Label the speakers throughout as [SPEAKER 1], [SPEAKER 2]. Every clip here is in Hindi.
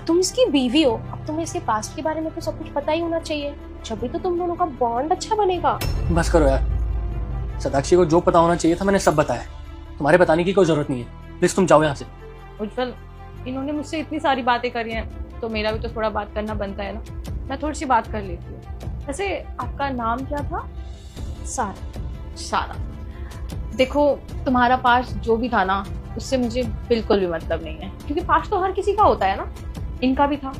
[SPEAKER 1] तुम इसकी बीवी हो, अब तुम्हें इसके पास्ट के बारे में तो सब कुछ पता ही होना चाहिए, जब तो तुम दोनों का बॉन्ड अच्छा बनेगा।
[SPEAKER 2] बस करो यार, सदाक्षी को जो पता होना चाहिए था मैंने सब बताया, तुम्हारे बताने की कोई जरूरत नहीं है। प्लीज तुम जाओ यहाँ से।
[SPEAKER 3] उज्जवल, इन्होंने मुझसे इतनी सारी बातें करी हैं तो मेरा भी तो थोड़ा बात करना बनता है ना। मैं थोड़ी सी बात कर लेती हूँ। वैसे आपका नाम क्या था?
[SPEAKER 1] सारा।
[SPEAKER 3] सारा। देखो, तुम्हारा पास्ट जो भी था ना, उससे मुझे बिल्कुल भी मतलब नहीं है, क्योंकि पास्ट तो हर किसी का होता है ना, इनका भी था।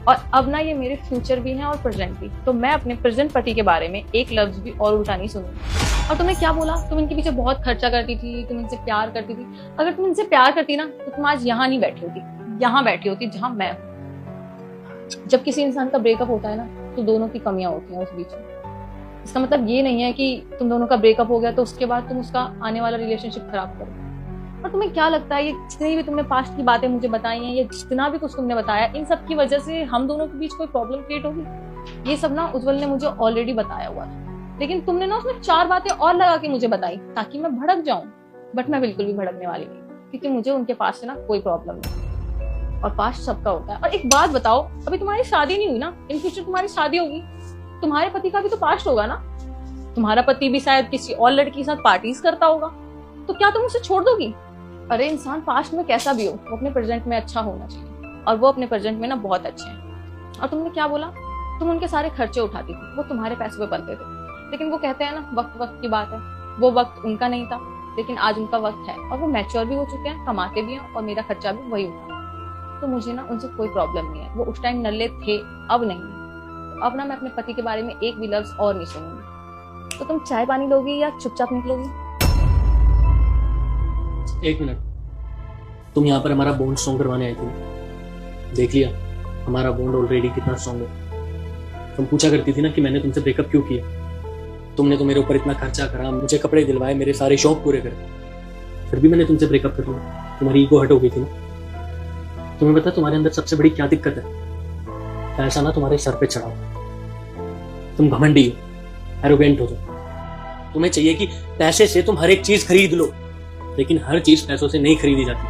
[SPEAKER 3] और अब ना ये मेरे फ्यूचर भी हैं और प्रेजेंट भी, तो मैं अपने प्रेजेंट पति के बारे में एक लफ्ज भी और उल्टा नहीं सुनूंगी। और तुमने क्या बोला, तुम इनके पीछे बहुत खर्चा करती थी, तुम इनसे प्यार करती थी। अगर तुम इनसे प्यार करती ना तो तुम आज यहाँ नहीं बैठी होती, यहाँ बैठी होती जहाँ मैं हूँ। जब किसी इंसान का ब्रेकअप होता है ना, तो दोनों की कमियां होती हैं उस बीच में। इसका मतलब ये नहीं है कि तुम दोनों का ब्रेकअप हो गया तो उसके बाद तुम उसका आने वाला रिलेशनशिप खराब करो। और तुम्हें क्या लगता है, ये जितनी भी तुमने पास्ट की बातें मुझे बताई हैं, या जितना भी कुछ तुमने बताया, इन सब की वजह से हम दोनों के बीच कोई प्रॉब्लम क्रिएट होगी? ये सब ना उज्जवल ने मुझे ऑलरेडी बताया हुआ था, लेकिन तुमने ना उसमें 4 बातें और लगा के मुझे बताई ताकि मैं भड़क जाऊं। बट मैं बिल्कुल भी भड़कने वाली नहीं, क्योंकि मुझे उनके पास से ना कोई प्रॉब्लम नहीं, और पास्ट सबका होता है। और एक बात बताओ, अभी तुम्हारी शादी नहीं हुई ना, इन फ्यूचर तुम्हारी शादी होगी, तुम्हारे पति का भी तो पास्ट होगा ना। तुम्हारा पति भी शायद किसी और लड़की के साथ पार्टीज करता होगा, तो क्या तुम उसे छोड़ दोगी? अरे इंसान पास्ट में कैसा भी हो, वो अपने प्रेजेंट में अच्छा होना चाहिए, और वो अपने प्रेजेंट में ना बहुत अच्छे हैं। और तुमने क्या बोला, तुम उनके सारे खर्चे उठाती थी, वो तुम्हारे पैसों पे बनते थे। लेकिन वो कहते हैं ना, वक्त वक्त की बात है, वो वक्त उनका नहीं था, लेकिन आज उनका वक्त है, और वो मैच्योर भी हो चुके हैं, कमाते भी हैं, और मेरा खर्चा भी वही उठा। तो मुझे ना उनसे कोई प्रॉब्लम नहीं है, वो उस टाइम नल्ले थे, अब नहीं है। तो अब ना मैं अपने पति के बारे में एक भी लफ्ज और नहीं सुनूंगी। तो तुम चाय पानी लोगी या चुपचाप निकलोगी?
[SPEAKER 2] एक मिनट, तुम यहाँ पर हमारा बॉन्ड स्ट्रॉन्ग करवाने आई थी, देख लिया हमारा बॉन्ड ऑलरेडी कितना स्ट्रॉन्ग है। तुम पूछा करती थी ना कि मैंने तुमसे ब्रेकअप क्यों किया। तुमने तो मेरे ऊपर इतना खर्चा करा, मुझे कपड़े दिलवाए, मेरे सारे शौक पूरे करे, फिर भी मैंने तुमसे ब्रेकअप कर लिया। तुम्हारी ईगो हट हो गई थी ना। तुम्हें पता तुम्हारे अंदर सबसे बड़ी क्या दिक्कत है? पैसा ना तुम्हारे सर पे चढ़ा हो, तुम घमंडी हो, एरोगेंट हो। तुम्हें चाहिए कि पैसे से तुम हर एक चीज खरीद लो, लेकिन हर चीज पैसों से नहीं खरीदी जाती।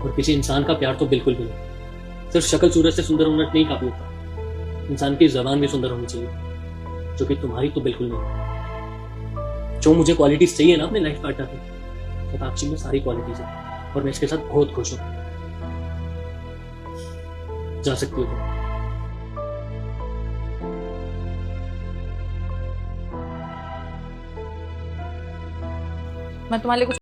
[SPEAKER 2] और किसी इंसान का प्यार तो बिल्कुल भी नहीं। सिर्फ शक्ल सूरत से सुंदर होना नहीं काफी होता, इंसान की जबान भी सुंदर होनी चाहिए, जो कि तुम्हारी तो बिल्कुल नहीं। जो मुझे क्वालिटीज चाहिए ना अपने लाइफ पार्टनर में, सदाक्षी में सारी क्वालिटीज है, और मैं इसके साथ बहुत खुश हूँ। जा सकती हो तुम।
[SPEAKER 3] मैं तुम्हारे लिए कुछ